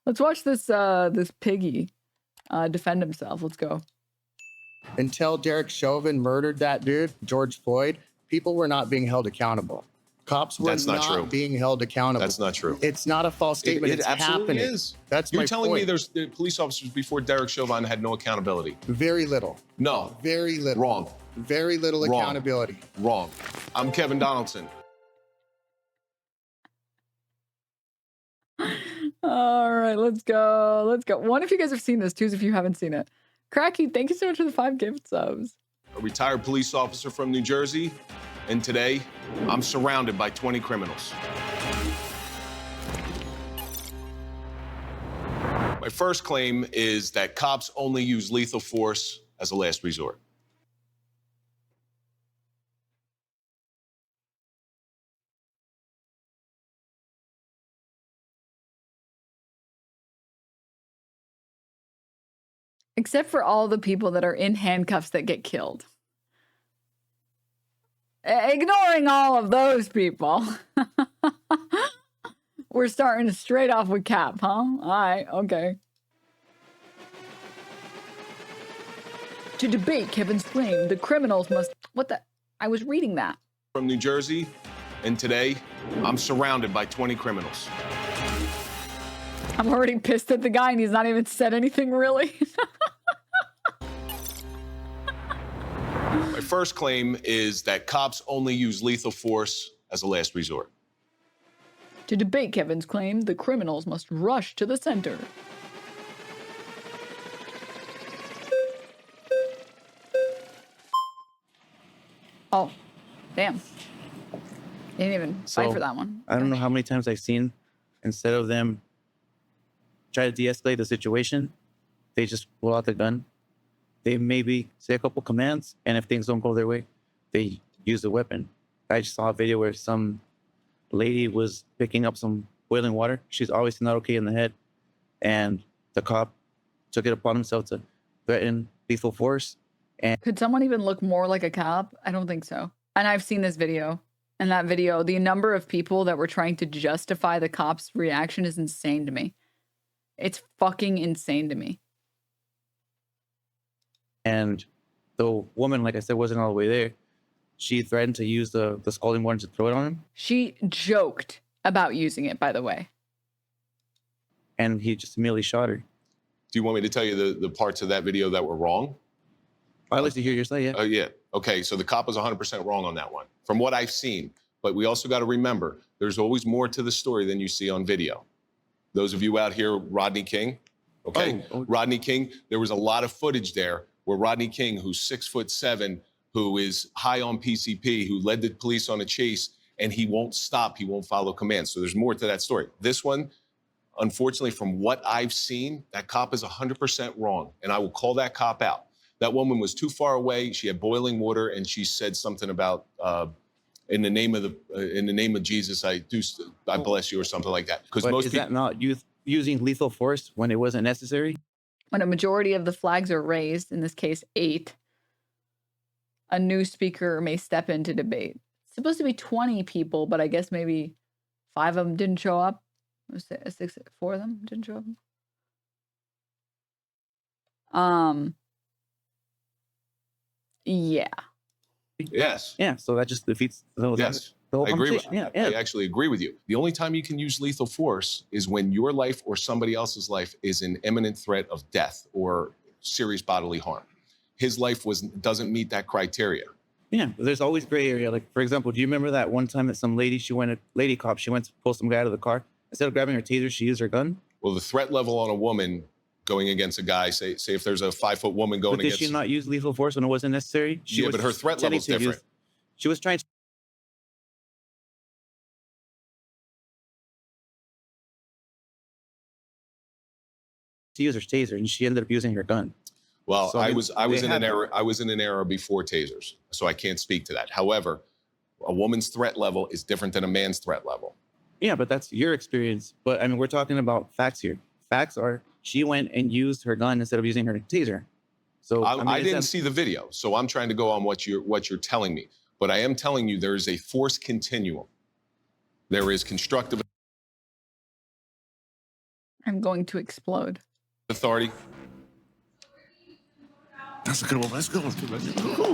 Let's watch this piggy defend himself. Let's go. Until Derek Chauvin murdered that dude, George Floyd, people were not being held accountable. Cops were not being held accountable. That's not true. It's not a false statement. It it's absolutely happening. is. That's You're my telling point. me there's the police officers before Derek Chauvin had no accountability? Very little. No. Very little. Wrong. Very little accountability. Wrong. I'm Kevin Donaldson. All right, let's go. Let's go. One, if you guys have seen this. Two, if you haven't seen it. Cracky, thank you so much for the 5 gift subs. A retired police officer from New Jersey, and today I'm surrounded by 20 criminals. My first claim is that cops only use lethal force as a last resort. Except for all the people that are in handcuffs that get killed. Ignoring all of those people. We're starting straight off with Cap, huh? All right, okay. To debate Kevin's claim, the criminals must... What the... I was reading that. From New Jersey, and today I'm surrounded by 20 criminals. I'm already pissed at the guy and he's not even said anything really. My first claim is that cops only use lethal force as a last resort. To debate Kevin's claim, the criminals must rush to the center. Oh, damn. Didn't even fight for that one. I don't know how many times I've seen, instead of them try to de-escalate the situation, they just pull out the gun. They maybe say a couple commands, and if things don't go their way, they use the weapon. I just saw a video where some lady was picking up some boiling water. She's obviously not okay in the head, and the cop took it upon himself to threaten lethal force. And could someone even look more like a cop? I don't think so. And I've seen this video. And that video, the number of people that were trying to justify the cop's reaction is insane to me. It's fucking insane to me. And the woman, like I said, wasn't all the way there. She threatened to use the scalding water to throw it on him. She joked about using it, by the way. And he just immediately shot her. Do you want me to tell you the parts of that video that were wrong? I'd like to hear your side, yeah. Oh, yeah. Okay, so the cop was 100% wrong on that one, from what I've seen. But we also got to remember, there's always more to the story than you see on video. Those of you out here, Rodney King, okay? Rodney King, there was a lot of footage there where Rodney King, who's 6'7", who is high on PCP, who led the police on a chase, and he won't stop, he won't follow commands. So there's more to that story. This one, unfortunately, from what I've seen, that cop is 100% wrong, and I will call that cop out. That woman was too far away. She had boiling water, and she said something about in the name of Jesus, I bless you, or something like that. Because most people, that not using lethal force when it wasn't necessary? When a majority of the flags are raised, in this case 8, a new speaker may step in to debate. It's supposed to be 20 people, but I guess maybe 5 of them didn't show up. 4 of them didn't show up. Yeah. Yes. Yeah, so that just defeats the whole I agree with yeah. I actually agree with you. The only time you can use lethal force is when your life or somebody else's life is in imminent threat of death or serious bodily harm. His life doesn't meet that criteria. Yeah, there's always gray area. Like, for example, do you remember that one time that some lady, she went to pull some guy out of the car? Instead of grabbing her taser, she used her gun? Well, the threat level on a woman going against a guy, say if there's a 5-foot woman going against... But did she not use lethal force when it wasn't necessary? Yeah, but her threat level's different. She was trying to... use her taser, and she ended up using her gun. Well, so, I was in an era before tasers, so I can't speak to that. However, a woman's threat level is different than a man's threat level. Yeah, but that's your experience. But I mean, we're talking about facts here. Facts are she went and used her gun instead of using her taser. So I didn't see the video, so I'm trying to go on what you're telling me. But I am telling you there is a force continuum. There is constructive. I'm going to explode. Authority. That's a good one. Let's go. Let's go.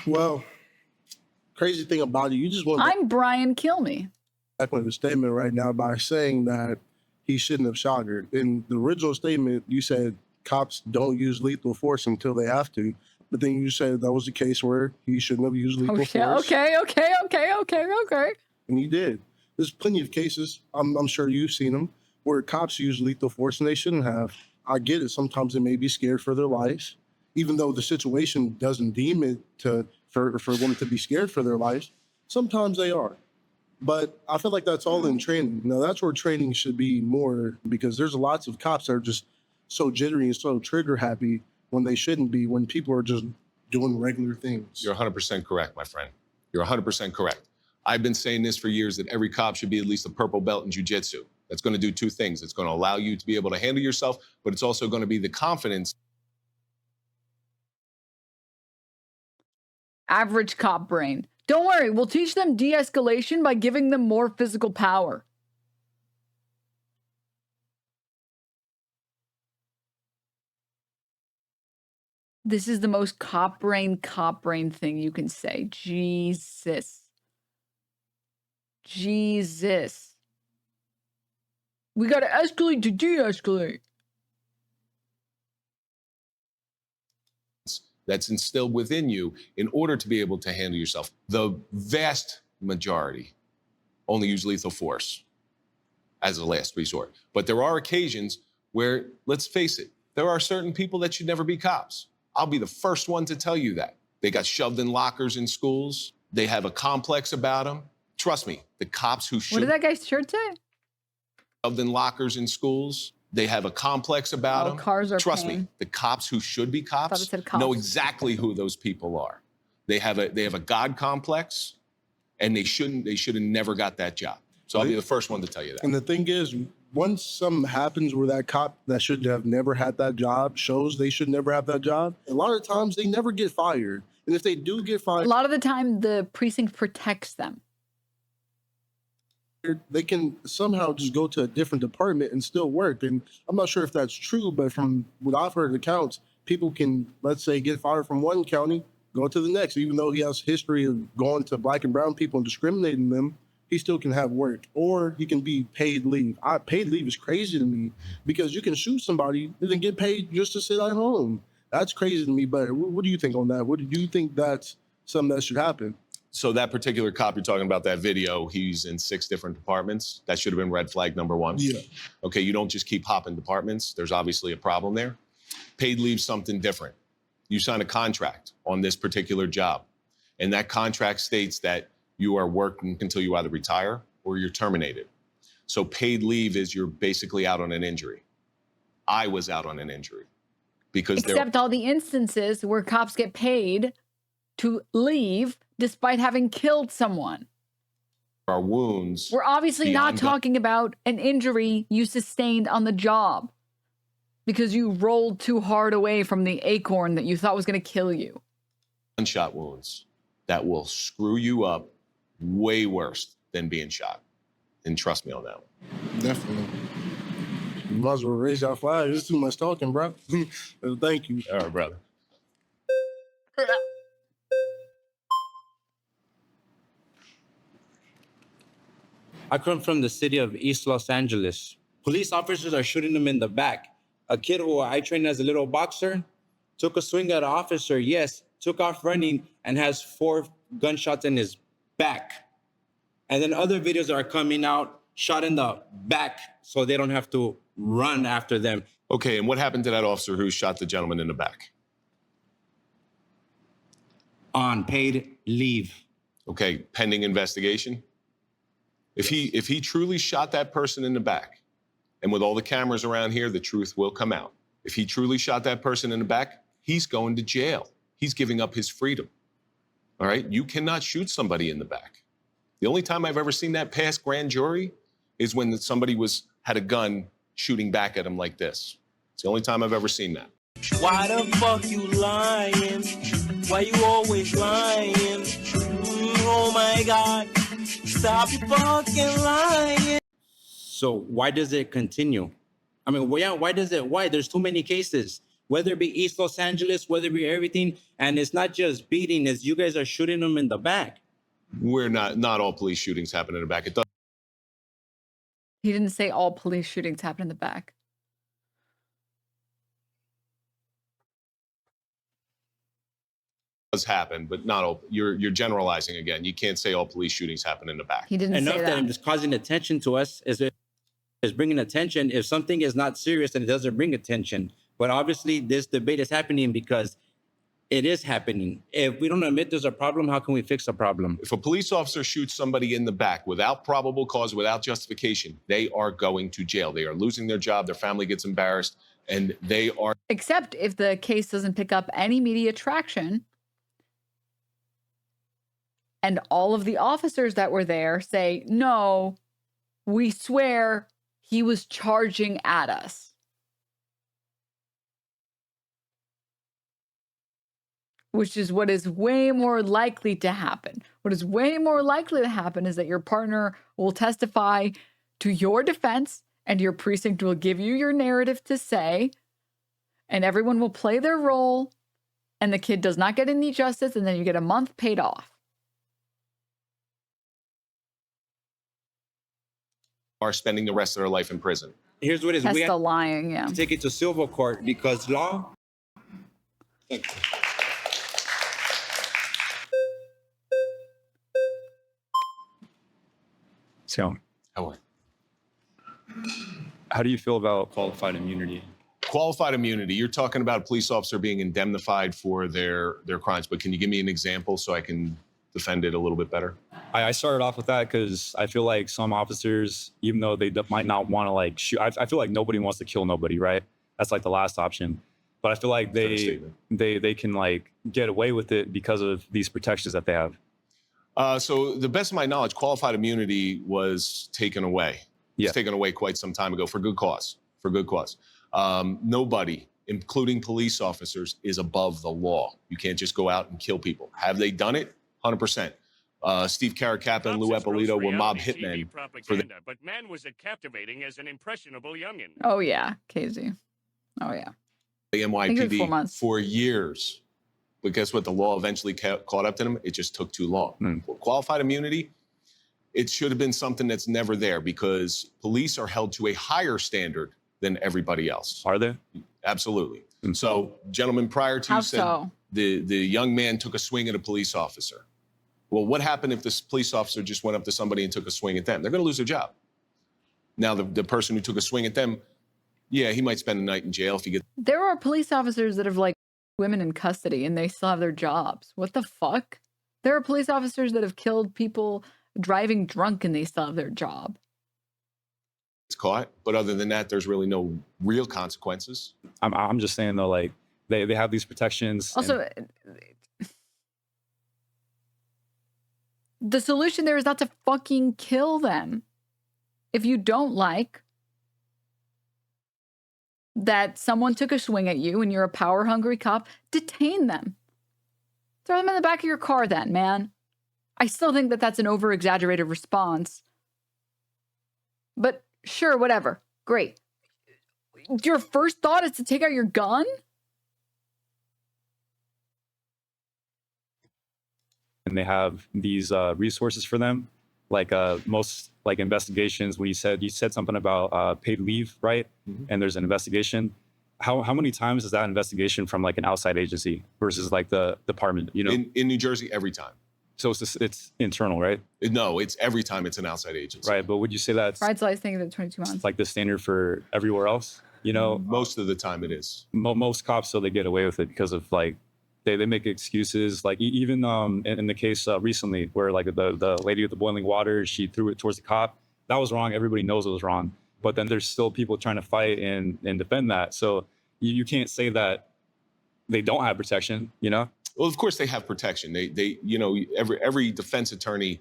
Well, crazy thing about it, you just want I'm Brian Kill Me. back on the statement right now by saying that he shouldn't have shot her. In the original statement, you said cops don't use lethal force until they have to. But then you said that was the case where he shouldn't have used lethal force. Okay. And he did. There's plenty of cases, I'm sure you've seen them, where cops use lethal force and they shouldn't have. I get it. Sometimes they may be scared for their lives, even though the situation doesn't deem it for them to be scared for their lives. Sometimes they are. But I feel like that's all in training. Now, that's where training should be more, because there's lots of cops that are just so jittery and so trigger happy when they shouldn't be, when people are just doing regular things. You're 100% correct, my friend. You're 100% correct. I've been saying this for years, that every cop should be at least a purple belt in jiu-jitsu. That's going to do two things. It's going to allow you to be able to handle yourself, but it's also going to be the confidence. Average cop brain. Don't worry, we'll teach them de-escalation by giving them more physical power. This is the most cop brain thing you can say. Jesus. We gotta escalate to de-escalate. That's instilled within you in order to be able to handle yourself. The vast majority only use lethal force as a last resort. But there are occasions where, let's face it, there are certain people that should never be cops. I'll be the first one to tell you that. They got shoved in lockers in schools. They have a complex about them. Trust me, the cops who should— What did that guy's shirt say? Shoved in lockers in schools. They have a complex about them. Cars are Trust pain. me, the cops who should be Thought it cops said cops. know exactly who those people are. They have a God complex, and they should have never got that job. So I'll be the first one to tell you that. And the thing is, once something happens where that cop that should have never had that job shows they should never have that job, a lot of times they never get fired. And if they do get fired, A lot of the time, the precinct protects them. they can somehow just go to a different department and still work. And I'm not sure if that's true, but from what I've heard accounts, people can, let's say, get fired from one county, go to the next. Even though he has history of going to black and brown people and discriminating them, he still can have work. Or he can be paid leave. Paid leave is crazy to me, because you can shoot somebody and then get paid just to sit at home. That's crazy to me. But what do you think on that? What do you think that's something that should happen? So that particular cop you're talking about, that video, he's in 6 different departments. That should have been red flag number 1. Yeah. Okay, you don't just keep hopping departments. There's obviously a problem there. Paid leave, something different. You sign a contract on this particular job, and that contract states that you are working until you either retire or you're terminated. So paid leave is you're basically out on an injury. I was out on an injury because Except all the instances where cops get paid to leave despite having killed someone. there are wounds. We're obviously not talking about an injury you sustained on the job because you rolled too hard away from the acorn that you thought was going to kill you. Gunshot wounds that will screw you up way worse than being shot. And trust me on that one. Definitely. You might as well raise your flag. There's too much talking, bro. Thank you. All right, brother. I come from the city of East Los Angeles. Police officers are shooting them in the back. A kid who I trained as a little boxer took a swing at an officer, yes, took off running and has 4 gunshots in his back. And then other videos are coming out, shot in the back so they don't have to run after them. Okay, and what happened to that officer who shot the gentleman in the back? On paid leave. Okay, pending investigation. If he truly shot that person in the back, and with all the cameras around here, the truth will come out. If he truly shot that person in the back, he's going to jail. He's giving up his freedom. All right? You cannot shoot somebody in the back. The only time I've ever seen that pass grand jury is when somebody had a gun shooting back at him like this. It's the only time I've ever seen that. Why the fuck you lying? Why you always lying? Oh my God, stop your fucking lying. So why does it continue? I mean, well, yeah, why does it? Why? There's too many cases, whether it be East Los Angeles, whether it be everything. And it's not just beating, it's you guys are shooting them in the back. Not all police shootings happen in the back. It He didn't say all police shootings happen in the back. does happen, but not all. You're generalizing again. You can't say all police shootings happen in the back. He didn't Enough say that that. it's causing attention to us is bringing attention. If something is not serious, then it doesn't bring attention. But obviously, this debate is happening because it is happening. If we don't admit there's a problem, how can we fix a problem? If a police officer shoots somebody in the back without probable cause, without justification, they are going to jail. They are losing their job. Their family gets embarrassed, and they are. Except if the case doesn't pick up any media traction. And all of the officers that were there say, no, we swear he was charging at us. Which is what is way more likely to happen. What is way more likely to happen is that your partner will testify to your defense and your precinct will give you your narrative to say, and everyone will play their role, and the kid does not get any justice, and then you get a month paid off. Are spending the rest of their life in prison. Here's what it is. That's We the have lying, yeah. to take it to civil court because law. So, How do you feel about qualified immunity? Qualified immunity, you're talking about a police officer being indemnified for their crimes, but can you give me an example so I can defend it a little bit better? I started off with that because I feel like some officers, even though they might not want to like shoot, I feel like nobody wants to kill nobody, right? That's like the last option. But I feel like they can like get away with it because of these protections that they have. So the best of my knowledge, qualified immunity was taken away. It was taken away quite some time ago for good cause. For good cause. Nobody, including police officers, is above the law. You can't just go out and kill people. Have they done it? 100%. Steve Caracappa and Lou Eppolito were mob hitmen. But man, was it captivating as an impressionable youngin. Oh, yeah, KZ. Oh, yeah. The I think it was 4 NYPD months. for years. But guess what? The law eventually caught up to them. It just took too long. Qualified immunity, it should have been something that's never there because police are held to a higher standard than everybody else. Are they? Absolutely. So, gentlemen, prior to How you said so? the young man took a swing at a police officer. Well, what happened if this police officer just went up to somebody and took a swing at them? They're going to lose their job. Now, the person who took a swing at them, yeah, he might spend the night in jail if he gets. There are police officers that have like women in custody and they still have their jobs. What the fuck? There are police officers that have killed people driving drunk and they still have their job. Caught, but other than that, there's really no real consequences. I'm just saying though, like they have these protections. Also, the solution there is not to fucking kill them. If you don't like that someone took a swing at you and you're a power-hungry cop, detain them. Throw them in the back of your car then, man. I still think that that's an over-exaggerated response. But sure, whatever. Great. Your first thought is to take out your gun? And they have these resources for them, like most like investigations. When you said something about paid leave, right? And there's an investigation. How many times is that investigation from like an outside agency versus like the department? You know, in New Jersey, every time. So it's internal, right? No, it's every time it's an outside agency. Right, but would you say that's Fried's I think that 22 months. like the standard for everywhere else? You know, most of the time it is. Most cops, so they get away with it because of like they make excuses. Like even in the case recently where like the lady with the boiling water, she threw it towards the cop. That was wrong. Everybody knows it was wrong. But then there's still people trying to fight and defend that. So you can't say that they don't have protection. You know. Well, of course they have protection. They you know, every defense attorney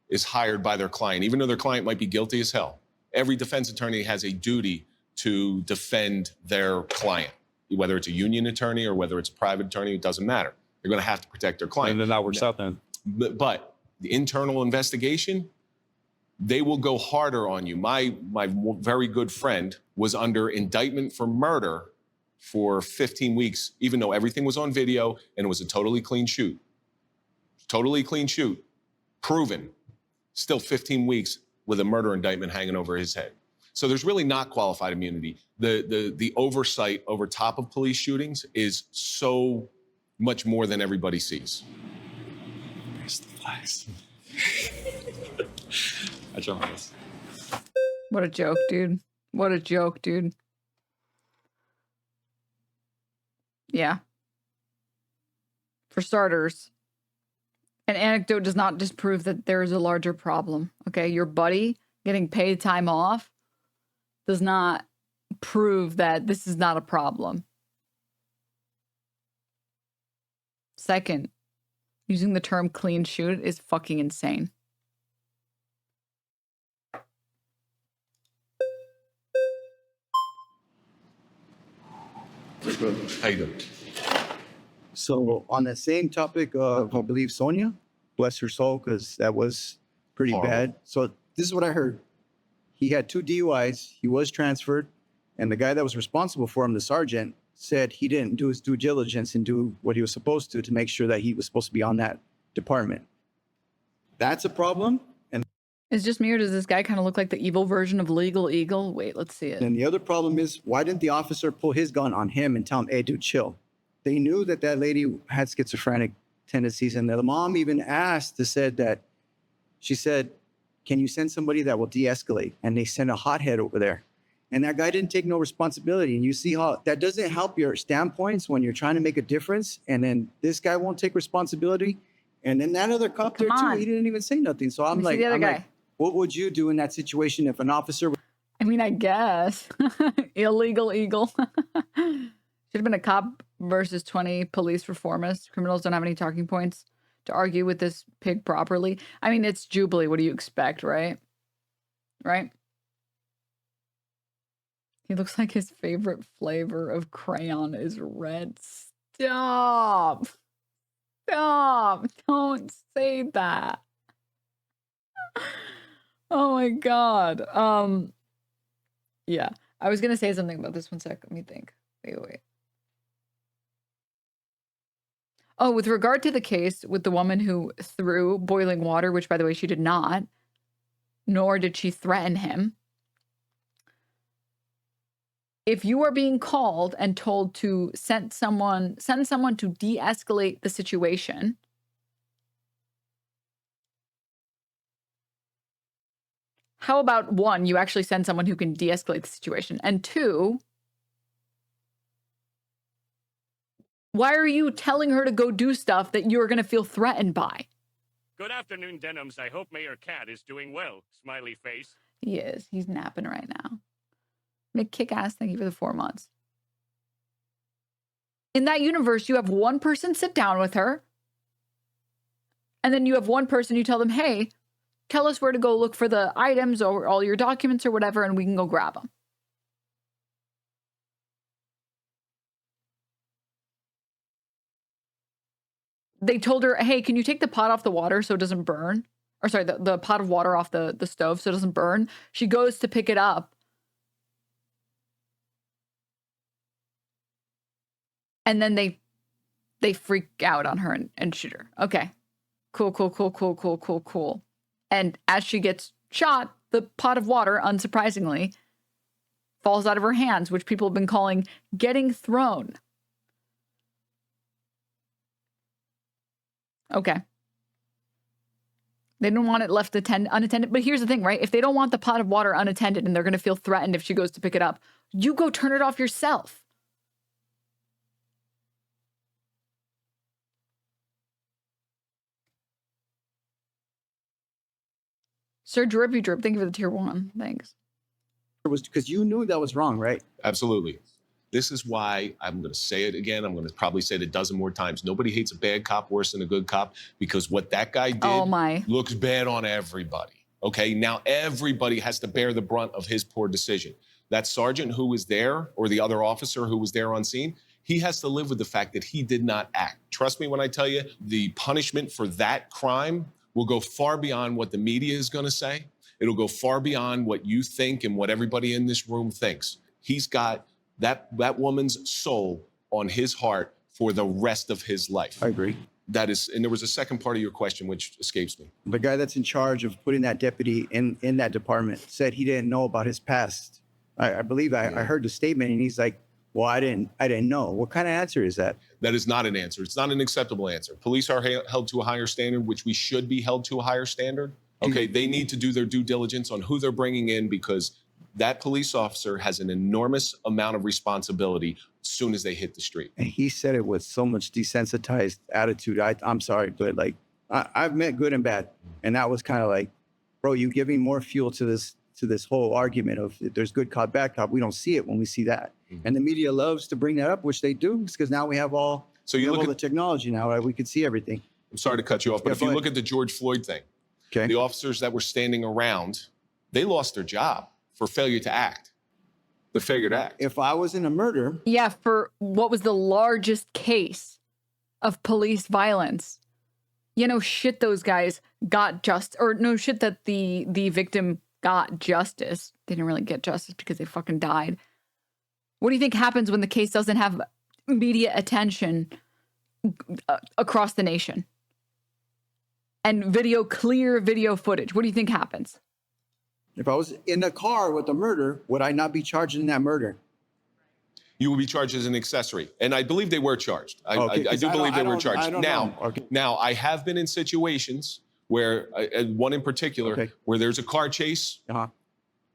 is hired by their client, even though their client might be guilty as hell. Every defense attorney has a duty to defend their client, whether it's a union attorney or whether it's a private attorney, it doesn't matter. They're going to have to protect their client. And then that works out then. But the internal investigation, they will go harder on you. My very good friend was under indictment for murder for 15 weeks, even though everything was on video and it was a totally clean shoot. Totally clean shoot, proven. Still 15 weeks with a murder indictment hanging over his head. So there's really not qualified immunity. The oversight over top of police shootings is so much more than everybody sees. Where's the flags? I jumped on this. What a joke, dude. What a joke, dude. Yeah. For starters, an anecdote does not disprove that there is a larger problem. Okay, your buddy getting paid time off does not prove that this is not a problem. Second, using the term clean shoot is fucking insane. How you doing? So on the same topic of, I believe, Sonia, bless her soul, because that was pretty bad. So this is what I heard. He had 2 DUIs. He was transferred. And the guy that was responsible for him, the sergeant, said he didn't do his due diligence and do what he was supposed to make sure that he was supposed to be on that department. That's a problem. And Is it just me, or does this guy kind of look like the evil version of Legal Eagle? Wait, let's see it. then the other problem is, why didn't the officer pull his gun on him and tell him, hey, dude, chill? They knew that that lady had schizophrenic tendencies. And the mom even asked, she said, can you send somebody that will de-escalate? And they sent a hothead over there. And that guy didn't take no responsibility. And you see how that doesn't help your standpoints when you're trying to make a difference. And then this guy won't take responsibility. And then that other cop there too, he didn't even say nothing. So I'm like, what would you do in that situation if an officer? I mean, I guess. Illegal Eagle. Should have been a cop versus 20 police reformists. Criminals don't have any talking points to argue with this pig properly. I mean, it's Jubilee. What do you expect, right? Right? He looks like his favorite flavor of crayon is red. Stop. Stop. Don't say that. Oh my God. Yeah. I was going to say something about this. One sec. Let me think. Wait. Oh, with regard to the case with the woman who threw boiling water, which, by the way, she did not, nor did she threaten him. If you are being called and told to send someone to de-escalate the situation, how about 1, you actually send someone who can de-escalate the situation, and 2, why are you telling her to go do stuff that you're going to feel threatened by? Good afternoon, Denims. I hope Mayor Cat is doing well. Smiley face. He is. He's napping right now. Make kick-ass. Thank you for the 4 months. In that universe, you have one person sit down with her, and then you have one person, you tell them, hey, tell us where to go look for the items or all your documents or whatever, and we can go grab them. They told her, hey, can you take the pot off the water so it doesn't burn? Or sorry, the pot of water off the stove so it doesn't burn. She goes to pick it up. And then they freak out on her and shoot her. Okay. Cool. And as she gets shot, the pot of water, unsurprisingly, falls out of her hands, which people have been calling getting thrown. Okay. They don't want it left unattended. But here's the thing, right? If they don't want the pot of water unattended and they're going to feel threatened if she goes to pick it up, you go turn it off yourself. Sir Drippy Drip, thank you for the tier 1. Thanks. It was because you knew that was wrong, right? Absolutely. This is why I'm going to say it again. I'm going to probably say it a dozen more times. Nobody hates a bad cop worse than a good cop, because what that guy did looks bad on everybody. Okay, now everybody has to bear the brunt of his poor decision. That sergeant who was there, or the other officer who was there on scene, he has to live with the fact that he did not act. Trust me when I tell you, the punishment for that crime will go far beyond what the media is going to say. It'll go far beyond what you think and what everybody in this room thinks. He's got that woman's soul on his heart for the rest of his life. I agree. That is, and there was a second part of your question which escapes me. The guy that's in charge of putting that deputy in that department said he didn't know about his past. I believe I heard the statement, and he's like, well, I didn't know. What kind of answer is that? That is not an answer. It's not an acceptable answer. Police are held to a higher standard, which we should be held to a higher standard. Okay, they need to do their due diligence on who they're bringing in, because that police officer has an enormous amount of responsibility as soon as they hit the street. And he said it with so much desensitized attitude. I'm sorry, but like I've met good and bad, and that was kind of like, bro, you giving more fuel to this whole argument of there's good cop, bad cop. We don't see it when we see that. And the media loves to bring that up, which they do, because now we have all, all the technology now, right? We can see everything. I'm sorry to cut you off, but if you look at the George Floyd thing, the officers that were standing around, they lost their job for failure to act. The failure to act. If I was in a murder. Yeah, for what was the largest case of police violence. You know, shit, those guys got no shit that the victim got justice. They didn't really get justice because they fucking died. What do you think happens when the case doesn't have media attention across the nation? And clear video footage. What do you think happens? If I was in a car with a murder, would I not be charged in that murder? You will be charged as an accessory. And I believe they were charged. I do believe they were charged. Now, I have been in situations where, one in particular, where there's a car chase.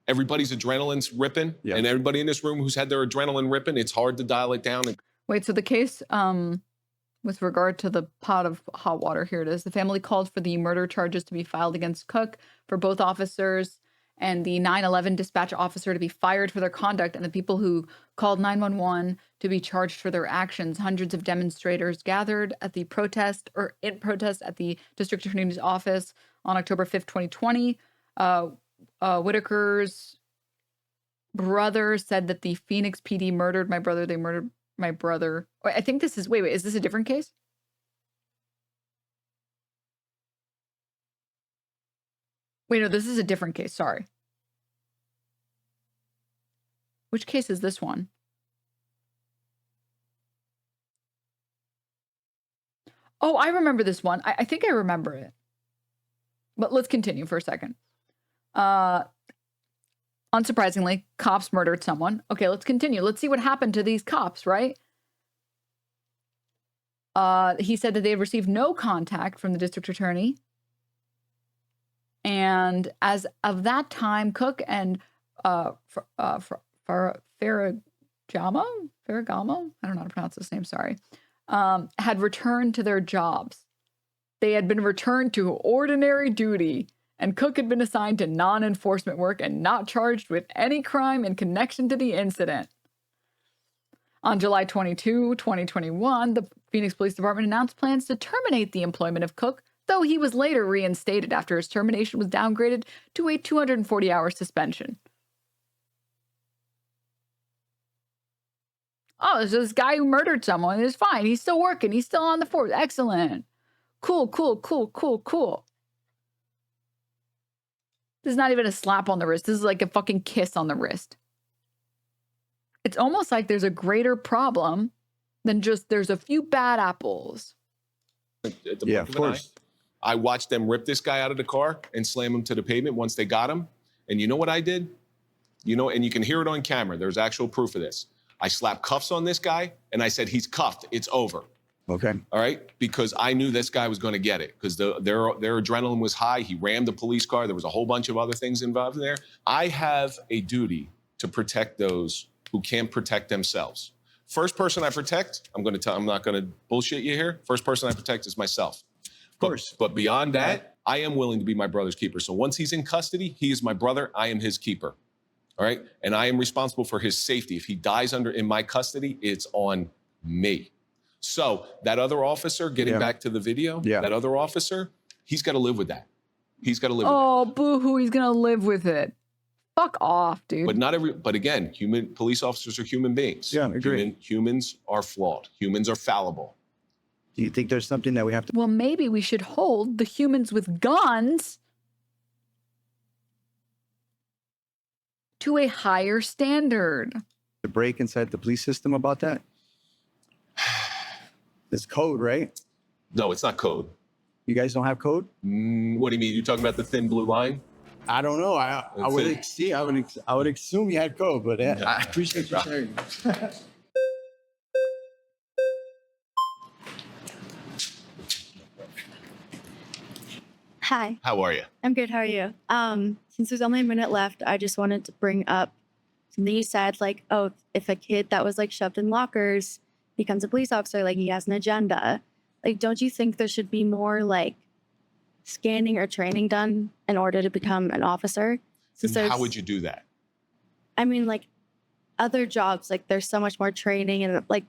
Everybody's adrenaline's ripping. And everybody in this room who's had their adrenaline ripping, it's hard to dial it down. Wait, so the case with regard to the pot of hot water, here it is. The family called for the murder charges to be filed against Cook for both officers, and the 9/11 dispatch officer to be fired for their conduct, and the people who called 911 to be charged for their actions. Hundreds of demonstrators gathered at the protest at the district attorney's office on October 5th, 2020. Whitaker's brother said that the Phoenix PD murdered my brother. They murdered my brother. I think this is, wait, is this a different case? Wait, no, this is a different case. Sorry. Which case is this one? Oh, I remember this one. I think I remember it. But let's continue for a second. Unsurprisingly, cops murdered someone. Okay, let's continue. Let's see what happened to these cops, right? He said that they had received no contact from the district attorney. And as of that time, Cook and Ferragamo, I don't know how to pronounce his name, sorry, had returned to their jobs. They had been returned to ordinary duty, and Cook had been assigned to non-enforcement work and not charged with any crime in connection to the incident. On July 22, 2021, the Phoenix Police Department announced plans to terminate the employment of Cook, though he was later reinstated after his termination was downgraded to a 240-hour suspension. Oh, so this guy who murdered someone is fine. He's still working. He's still on the force. Excellent. Cool, cool, cool, cool, cool. This is not even a slap on the wrist. This is like a fucking kiss on the wrist. It's almost like there's a greater problem than just there's a few bad apples. Yeah, of course. I watched them rip this guy out of the car and slam him to the pavement once they got him. And you know what I did? You know, and you can hear it on camera. There's actual proof of this. I slapped cuffs on this guy and I said, he's cuffed. It's over. Okay. All right. Because I knew this guy was going to get it because their adrenaline was high. He rammed the police car. There was a whole bunch of other things involved in there. I have a duty to protect those who can't protect themselves. First person I protect, I'm not going to bullshit you here. First person I protect is myself. Of course. But beyond that, I am willing to be my brother's keeper. So once he's in custody, he is my brother. I am his keeper. All right. And I am responsible for his safety. If he dies in my custody, it's on me. So that other officer, getting back to the video, that other officer, he's got to live with that. He's got to live with that. Oh, boo-hoo, he's going to live with it. Fuck off, dude. But not every. But again, police officers are human beings. Yeah, I agree. Humans are flawed. Humans are fallible. Do you think there's something that we have to Well, maybe we should hold the humans with guns to a higher standard. break inside the police system about that? It's code, right? No, it's not code. You guys don't have code? What do you mean? You're talking about the thin blue line? I don't know. I would assume you had code, but I appreciate you sharing. Hi. How are you? I'm good. How are you? Since there's only a minute left, I just wanted to bring up something you said, like, oh, if a kid that was like shoved in lockers becomes a police officer, like he has an agenda. Like, don't you think there should be more like scanning or training done in order to become an officer? And how would you do that? I mean, like other jobs, like there's so much more training and like,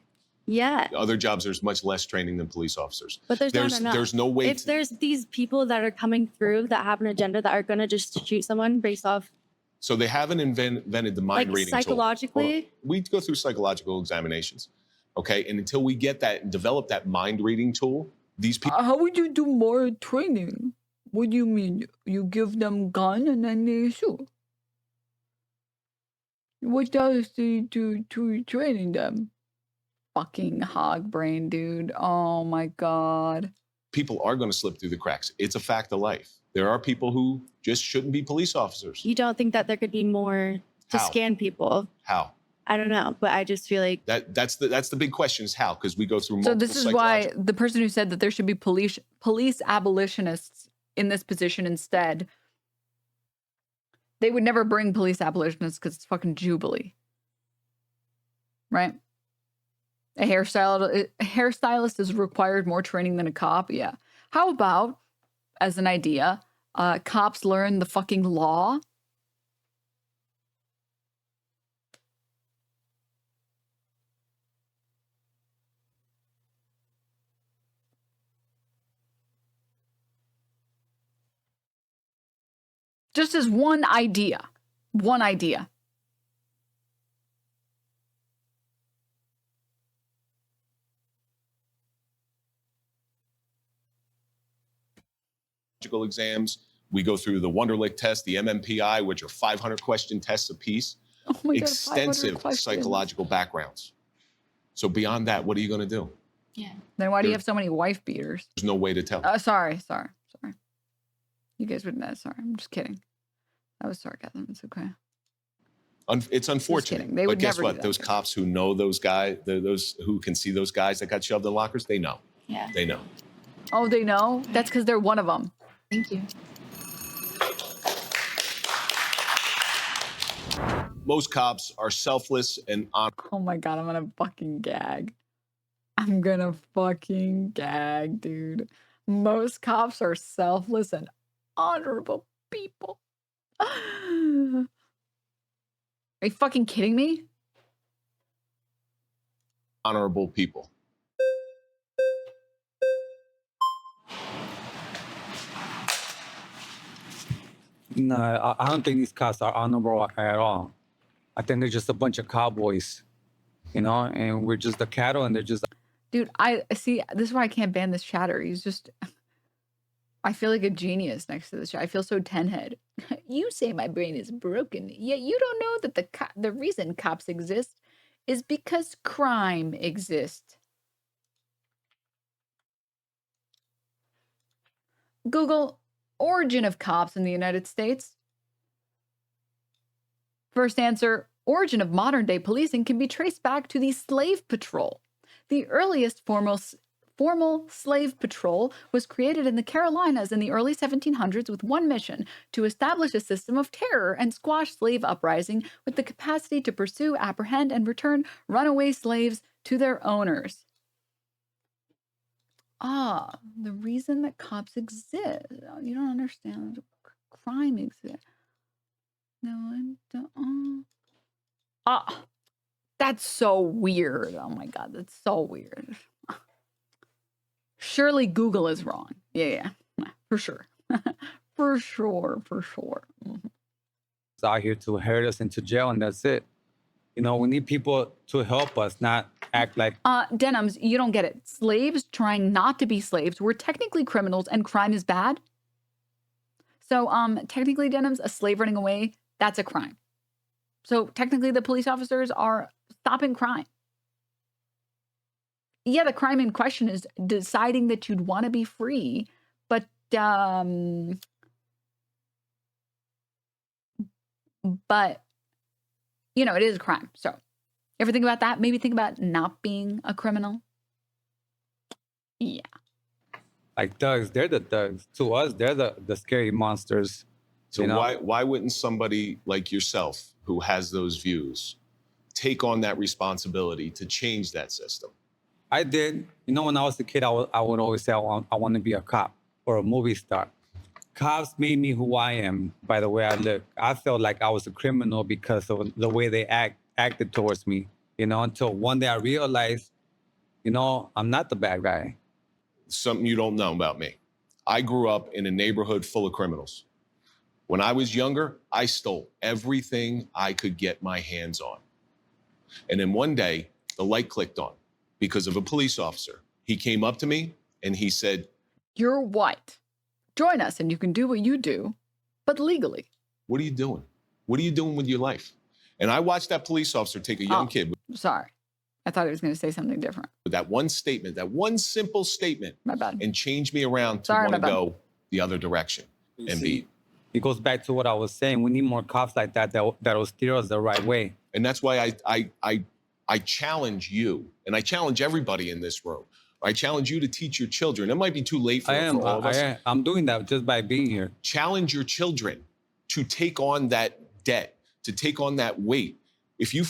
yeah. Other jobs, there's much less training than police officers. But there's not enough. There's no way. If there's these people that are coming through that have an agenda that are going to just shoot someone based off. So they haven't invented the mind like reading psychologically? tool. We go through psychological examinations. Okay. And until we get that and develop that mind reading tool, these people. How would you do more training? What do you mean? You give them gun and then they shoot? What else do you do to training them? Fucking hog brain, dude. Oh my God. People are going to slip through the cracks. It's a fact of life. There are people who just shouldn't be police officers. You don't think that there could be more to scan people? How? I don't know, but I just feel like that's the big question is how, because we go through So multiple this is why the person who said that there should be police abolitionists in this position instead, they would never bring police abolitionists because it's fucking Jubilee. Right? A hairstylist is required more training than a cop. Yeah. How about, as an idea, cops learn the fucking law? Just as one idea. One idea. exams. We go through the Wonderlic test, the MMPI, which are 500 question tests apiece. Oh my God, extensive 500 psychological backgrounds. So beyond that, what are you going to do? Yeah. Then why do you have so many wife beaters? There's no way to tell. Sorry. You guys wouldn't know. Sorry, I'm just kidding. That was sarcasm. It's okay. It's unfortunate. They would but guess never do what? that. Those cops who know those guys, those who can see those guys that got shoved in lockers, they know. Yeah. They know. Oh, they know? That's because they're one of them. Thank you. Most cops are selfless and honest. Oh my God, I'm gonna fucking gag. I'm gonna fucking gag, dude. Most cops are selfless and honorable people. Are you fucking kidding me? Honorable people. No, I don't think these cops are honorable at all. I think they're just a bunch of cowboys, you know, and we're just the cattle and they're just. Dude, I see. This is why I can't ban this chatter. He's just. I feel like a genius next to this chat. I feel so 10-head. You say my brain is broken, yet you don't know that the reason cops exist is because crime exists. Google origin of cops in the United States. First answer, origin of modern day policing can be traced back to the slave patrol. The earliest formal slave patrol was created in the Carolinas in the early 1700s with one mission: to establish a system of terror and squash slave uprising with the capacity to pursue, apprehend, and return runaway slaves to their owners. Ah, the reason that cops exist. You don't understand. Crime exists. No, I don't. That's so weird. Oh my God, that's so weird. Surely Google is wrong. Yeah, for sure. For sure. Mm-hmm. cops out here to herd us into jail, and that's it. You know, we need people to help us, not act like. Denims, you don't get it. Slaves trying not to be slaves were technically criminals, and crime is bad. So, technically, Denims, a slave running away, that's a crime. So, technically, the police officers are stopping crime. Yeah, the crime in question is deciding that you'd want to be free, but you know, it is a crime. So, you ever think about that? Maybe think about not being a criminal. Yeah. Like thugs, they're the thugs. To us, they're the scary monsters. So you know? why wouldn't somebody like yourself who has those views take on that responsibility to change that system? I did. You know, when I was a kid, I would always say I want to be a cop or a movie star. Cops made me who I am by the way I look. I felt like I was a criminal because of the way they acted towards me, you know, until one day I realized, you know, I'm not the bad guy. Something you don't know about me. I grew up in a neighborhood full of criminals. When I was younger, I stole everything I could get my hands on. And then one day, the light clicked on because of a police officer. He came up to me and he said, "You're white. Join us and you can do what you do, but legally." What are you doing? What are you doing with your life? And I watched that police officer take a young kid Sorry. I thought he was going to say something different. with that one statement, that one simple statement, My bad. and change me around to Sorry, want to my bad. go the other direction and be. It goes back to what I was saying. We need more cops like that'll steer us the right way. And that's why I challenge you, and I challenge everybody in this room. I challenge you to teach your children. It might be too late for all of us. I'm doing that just by being here. Challenge your children to take on that debt, to take on that weight. If you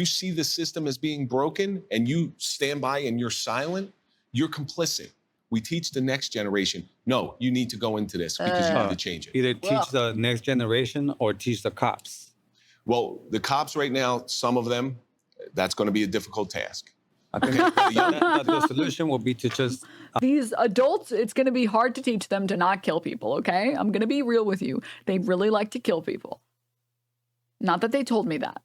see the system as being broken and you stand by and you're silent, you're complicit. We teach the next generation, no, you need to go into this because you need to change it. Either teach the next generation or teach the cops. Well, the cops right now, some of them, that's going to be a difficult task. I think the solution will be to just... These adults, it's going to be hard to teach them to not kill people, okay? I'm going to be real with you. They really like to kill people. Not that they told me that.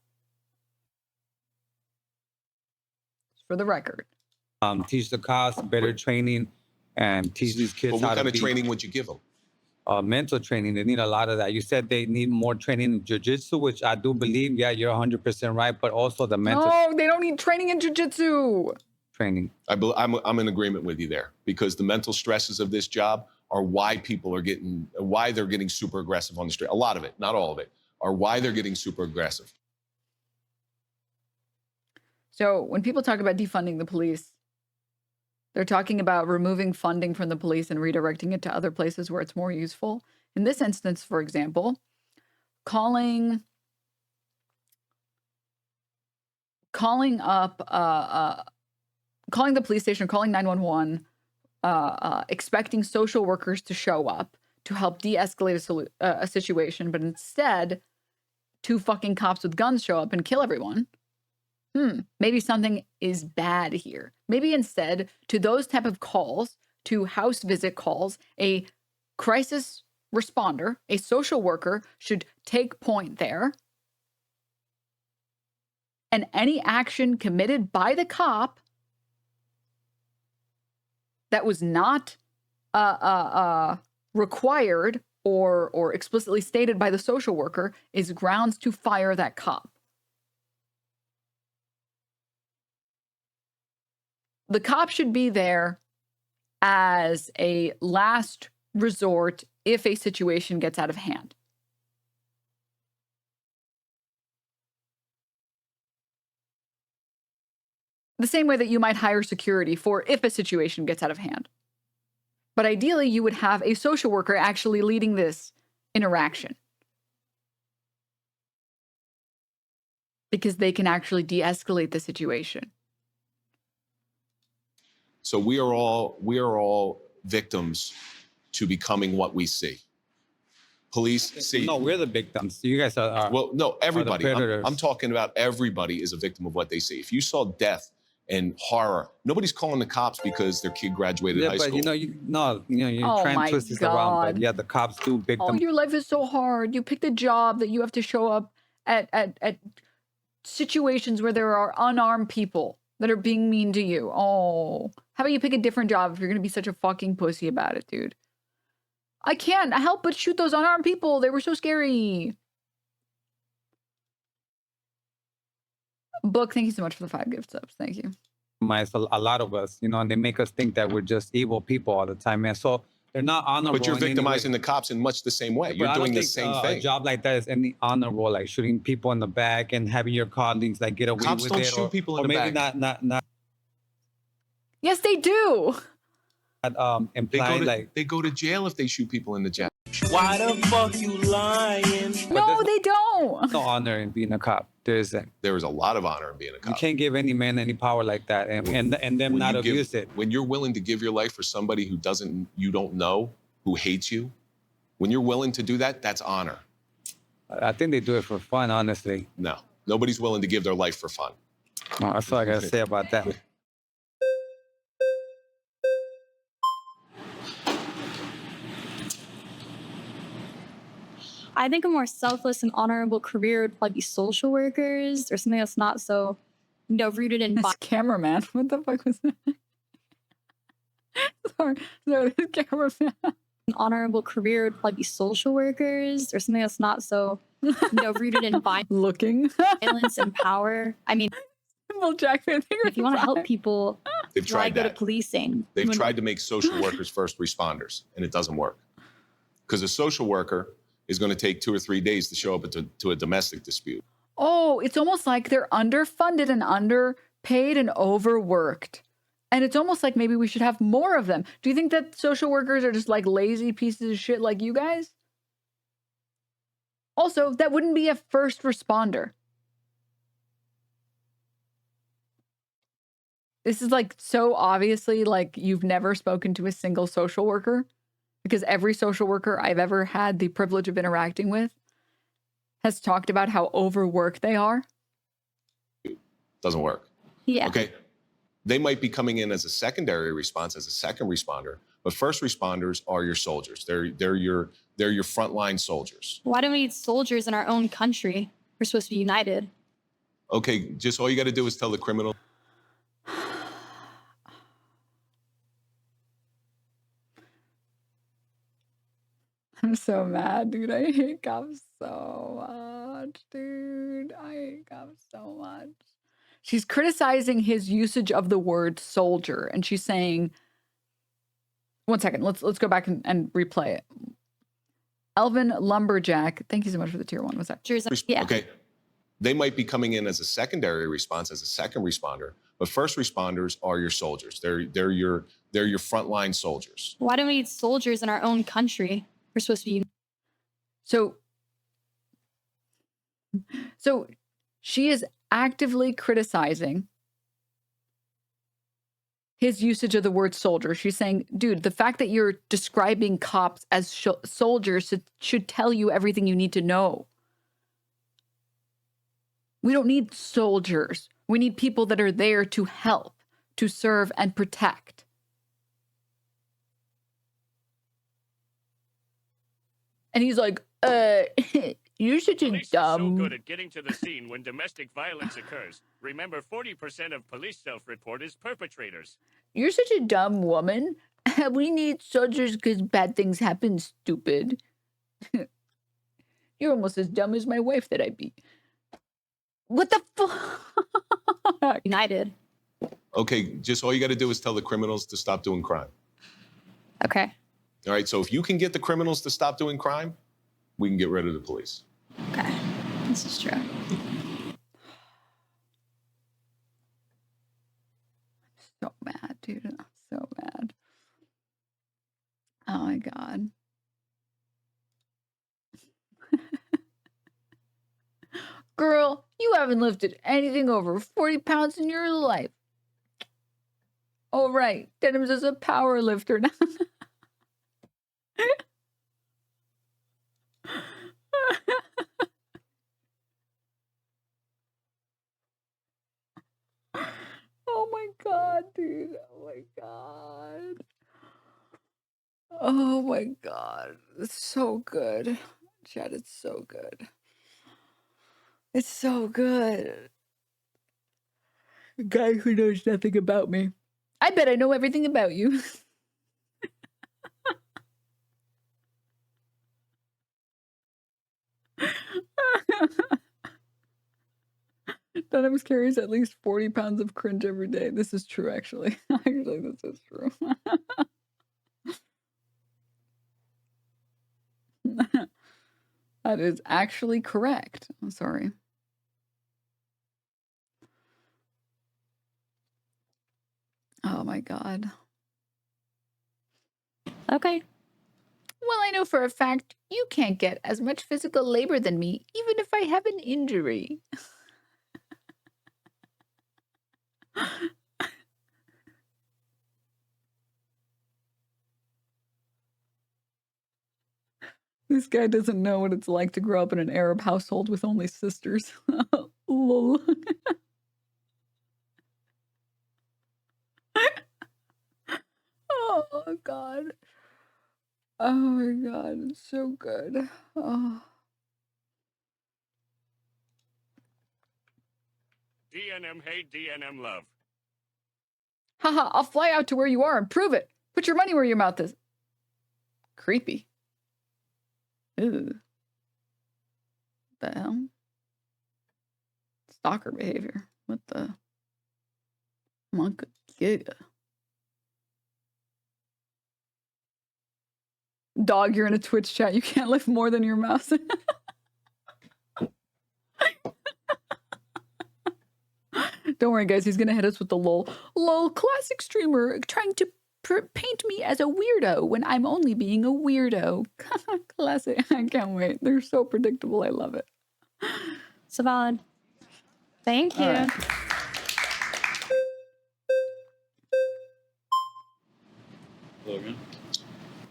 For the record. Teach the cops better training and teach these kids Well, how what to kind of be... training would you give them? Mental training. They need a lot of that. You said they need more training in jiu-jitsu, which I do believe, yeah, you're 100% right, but also the mental... No, they don't need training in jiu-jitsu. Training. I'm in agreement with you there because the mental stresses of this job are why they're getting super aggressive on the street. A lot of it, not all of it, are why they're getting super aggressive. So when people talk about defunding the police, they're talking about removing funding from the police and redirecting it to other places where it's more useful. In this instance, for example, calling the police station, calling 911, expecting social workers to show up to help de-escalate a situation, but instead, 2 fucking cops with guns show up and kill everyone. Maybe something is bad here. Maybe instead, to those type of calls, to house visit calls, a crisis responder, a social worker should take point there. And any action committed by the cop that was not required or explicitly stated by the social worker is grounds to fire that cop. The cop should be there as a last resort if a situation gets out of hand. The same way that you might hire security for if a situation gets out of hand. But ideally, you would have a social worker actually leading this interaction. Because they can actually de-escalate the situation. So we are all victims to becoming what we see. Police see. No, we're the victims. You guys are. Well, no, everybody. predators. I'm talking about everybody is a victim of what they see. If you saw death and horror. Nobody's calling the cops because their kid graduated high school. You're Oh trying my to twist this around, but God. yeah, the cops do pick Oh, them. your life is so hard. You picked a job that you have to show up at situations where there are unarmed people that are being mean to you. Oh, how about you pick a different job if you're going to be such a fucking pussy about it, dude? I can't help but shoot those unarmed people. They were so scary. Book, thank you so much for the 5 gift subs. Thank you. A lot of us, and they make us think that we're just evil people all the time, man. So they're not honorable. But you're in any way. victimizing the cops in much the same way. But You're I don't doing the think, same A thing. job like that is any honorable, like shooting people in the back and having your colleagues like get away Cops with don't it. shoot people in or the maybe back. not Yes, they do. imply They go to jail if they shoot people in the jail. Why the fuck you lying? No, they don't. no honor in being a cop. There isn't. There is a lot of honor in being a You cop. can't give any man any power like that and them When not you give- abuse it. When you're willing to give your life for somebody you don't know, who hates you, when you're willing to do that, that's honor. I think they do it for fun, honestly. No, nobody's willing to give their life for fun. Well, that's all I gotta say about that. I think a more selfless and honorable career would probably be social workers or something that's not so, rooted in This cameraman. What the fuck was that? sorry, this cameraman. An honorable career would probably be social workers or something that's not so, rooted in Looking. violence and power. I mean, well, Jack, if you want to help people, They've why tried go to that. policing? They've tried to make social workers first responders, and it doesn't work. Because a social worker is going to take 2 or 3 days to show up to a domestic dispute. Oh, it's almost like they're underfunded and underpaid and overworked. And it's almost like maybe we should have more of them. Do you think that social workers are just like lazy pieces of shit like you guys? Also, that wouldn't be a first responder. This is like so obviously like you've never spoken to a single social worker, because every social worker I've ever had the privilege of interacting with has talked about how overworked they are. Doesn't work. Yeah. Okay. They might be coming in as a secondary response, as a second responder, but first responders are your soldiers. They're your frontline soldiers. Why do we need soldiers in our own country? We're supposed to be united. Okay, just all you got to do is tell the criminal. I'm so mad, dude. I hate cops so much, dude. I hate cops so much. She's criticizing his usage of the word soldier, and she's saying, one second, let's go back and replay it. Elvin Lumberjack, thank you so much for the tier 1. What's that? Yeah. Okay. They might be coming in as a secondary response, as a second responder, but first responders are your soldiers. They're your frontline soldiers. Why do we need soldiers in our own country? We're supposed to be. So she is actively criticizing his usage of the word soldier. She's saying, dude, the fact that you're describing cops as soldiers should tell you everything you need to know. We don't need soldiers. We need people that are there to help, to serve and protect. And he's like, you're such a Police dumb. are so good at getting to the scene when domestic violence occurs. Remember, 40% of police self-report is perpetrators. You're such a dumb woman. We need soldiers because bad things happen, stupid. You're almost as dumb as my wife that I beat. What the fuck? United. Okay, just all you got to do is tell the criminals to stop doing crime. Okay. All right, so if you can get the criminals to stop doing crime, we can get rid of the police. Okay. This is true. So mad, dude. I'm so mad. Oh my God. Girl, you haven't lifted anything over 40 pounds in your life. Oh, right. Denims is a power lifter now. Oh my my God. It's so good. Chad, it's so good. It's so good. A guy who knows nothing about me. I bet I know everything about you. Denims carries at least 40 pounds of cringe every day. This is true, actually. Actually, this is true. That is actually correct. I'm sorry. Oh my God. Okay. Well, I know for a fact you can't get as much physical labor than me, even if I have an injury. This guy doesn't know what it's like to grow up in an Arab household with only sisters. Lol. Oh, God. Oh, my God. It's so good. Oh. DNM hate, DNM love. Haha, I'll fly out to where you are and prove it. Put your money where your mouth is. Creepy. Ew. What the hell? Stalker behavior. What the? Monk. Dog, you're in a Twitch chat. You can't lift more than your mouse. Don't worry, guys. He's going to hit us with the lol. Lol, classic streamer trying to paint me as a weirdo when I'm only being a weirdo. Classic. I can't wait. They're so predictable. I love it. So valid. Thank you. Right.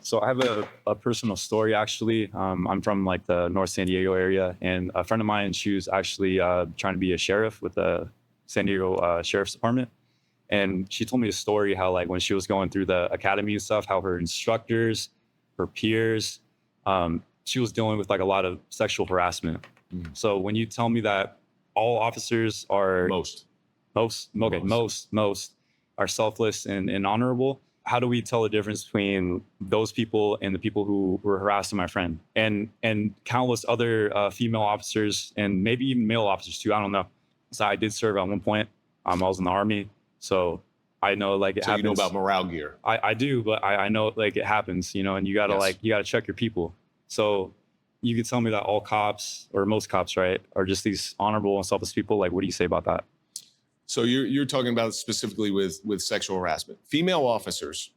So I have a personal story, actually. I'm from like the North San Diego area, and a friend of mine, she was actually trying to be a sheriff with the San Diego Sheriff's Department. And she told me a story how like when she was going through the academy and stuff, how her instructors, her peers, she was dealing with like a lot of sexual harassment. So when you tell me that all officers are most are selfless and honorable, how do we tell the difference between those people and the people who were harassing my friend and countless other female officers and maybe even male officers too? I don't know. So I did serve at one point. I was in the Army, so I know like it happens. You know about morale gear. I do, but I know like it happens, you know, and you gotta you gotta check your people. So you could tell me that all cops or most cops, right, are just these honorable and selfless people. Like, what do you say about that? So you're talking about specifically with sexual harassment. Female officers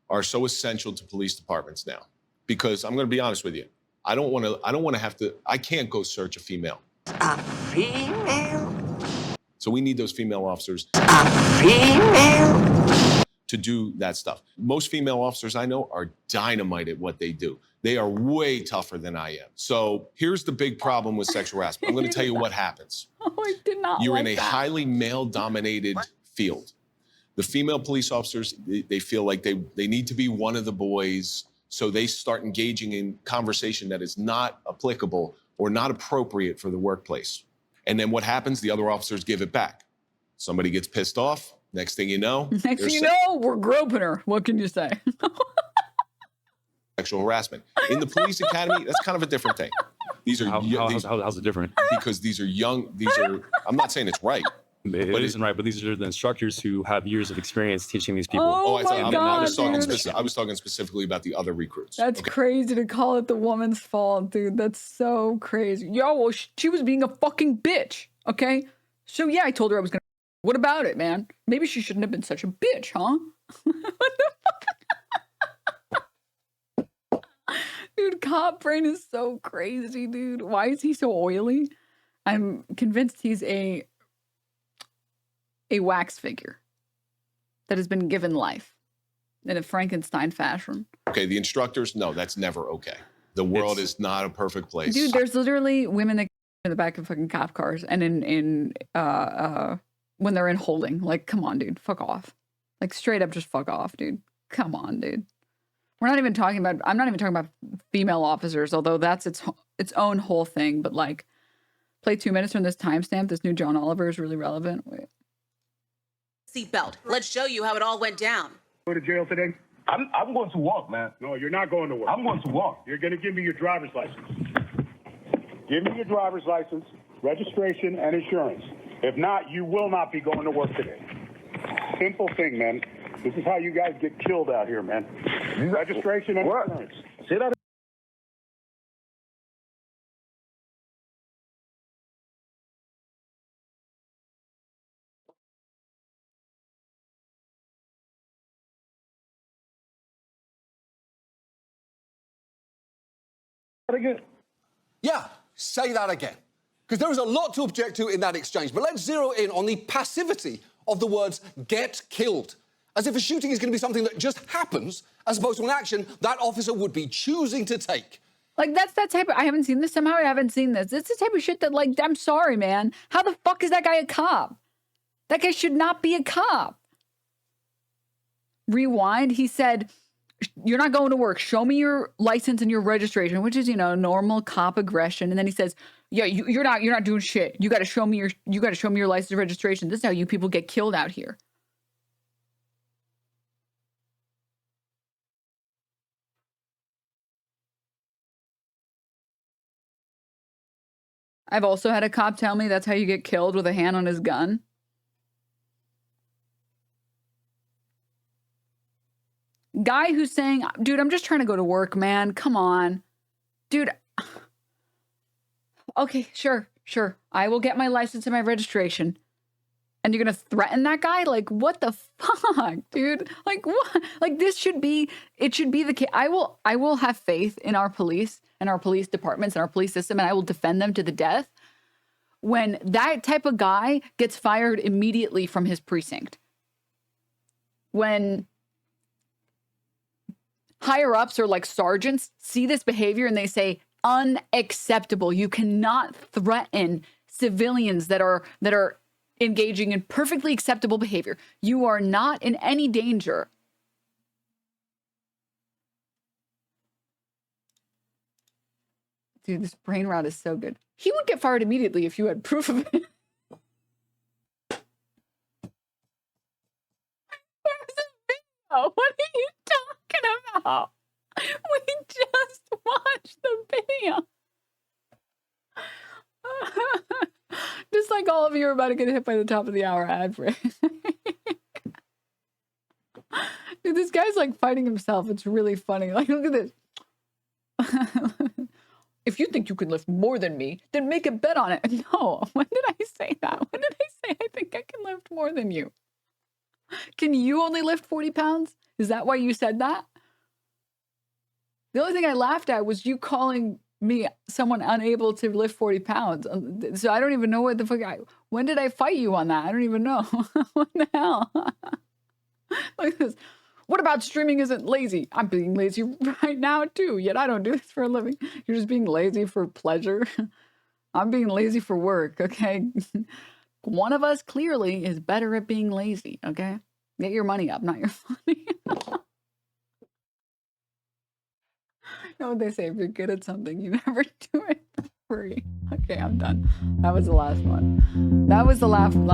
are so essential to police departments now, because I'm going to be honest with you. I don't want to have to. I can't go search a female. So we need those female officers to do that stuff. Most female officers I know are dynamite at what they do. They are way tougher than I am. So here's the big problem with sexual harassment. I'm going to tell you what happens. Oh, I did not. You're like in a that. highly male-dominated field. The female police officers, they feel like they need to be one of the boys, so they start engaging in conversation that is not applicable or not appropriate for the workplace. And then what happens? The other officers give it back. Somebody gets pissed off. Next thing you know, we're groping her. What can you say? Sexual harassment. In the police academy, that's kind of a different thing. These are how's it different? Because these are young. I'm not saying it's right. It isn't right, but these are the instructors who have years of experience teaching these people. I was talking specifically about the other recruits. That's crazy to call it the woman's fault, dude. That's so crazy. Yo, well, she was being a fucking bitch, okay? So yeah, I told her I was gonna. What about it, man? Maybe she shouldn't have been such a bitch, huh? What the fuck? Dude, cop brain is so crazy, dude. Why is he so oily? I'm convinced he's a wax figure that has been given life in a Frankenstein fashion. Okay, the instructors, no, that's never okay. The world is not a perfect place. Dude, there's literally women that in the back of fucking cop cars and when they're in holding. Like, come on, dude, fuck off. Like, straight up just fuck off, dude. come on, dude. I'm not even talking about female officers, although that's its own whole thing. But like, play 2 minutes from this timestamp. This new John Oliver is really relevant. Wait. Seatbelt. Let's show you how it all went down. Go to jail today? I'm going to walk, man. No, you're not going to work. I'm going to walk. You're going to give me your driver's license. Give me your driver's license, registration, and insurance. If not, you will not be going to work today. Simple thing, man. This is how you guys get killed out here, man. Registration and insurance. Say that. Again? Yeah, say that again. Because there is a lot to object to in that exchange. But let's zero in on the passivity of the words get killed. As if a shooting is going to be something that just happens, as opposed to an action that officer would be choosing to take. Like, that's that type of, I haven't seen this. Somehow I haven't seen this. It's the type of shit that, like, I'm sorry, man. How the fuck is that guy a cop? That guy should not be a cop. Rewind. He said, you're not going to work. Show me your license and your registration, which is, you know, normal cop aggression. And then he says, yeah, you're not doing shit. You got to show me your license and registration. This is how you people get killed out here. I've also had a cop tell me that's how you get killed, with a hand on his gun. Guy who's saying, dude, I'm just trying to go to work, man. Come on. Dude. Okay, sure. I will get my license and my registration. And you're going to threaten that guy? Like, what the fuck, dude? Like, what? Like, it should be the case. I will have faith in our police and our police departments and our police system, and I will defend them to the death when that type of guy gets fired immediately from his precinct. When higher ups or like sergeants see this behavior and they say, unacceptable. You cannot threaten civilians that are engaging in perfectly acceptable behavior. You are not in any danger. Dude, this brain rot is so good. He would get fired immediately if you had proof of it. Where's the video? What are you talking about? We just watched the video. Just like all of you are about to get hit by the top of the hour ad break. Dude, this guy's like fighting himself. It's really funny. Like, look at this. If you think you can lift more than me, then make a bet on it. No, when did I say that? When did I say I think I can lift more than you? Can you only lift 40 pounds? Is that why you said that? The only thing I laughed at was you calling me someone unable to lift 40 pounds. So I don't even know what the fuck when did I fight you on that? I don't even know. What the hell? Look at this. What about streaming isn't lazy? I'm being lazy right now too, yet I don't do this for a living. You're just being lazy for pleasure. I'm being lazy for work, okay? One of us clearly is better at being lazy, okay? Get your money up, not your money. You know what they say, if you're good at something, you never do it for free. Okay, I'm done. That was the last one. That was the last one.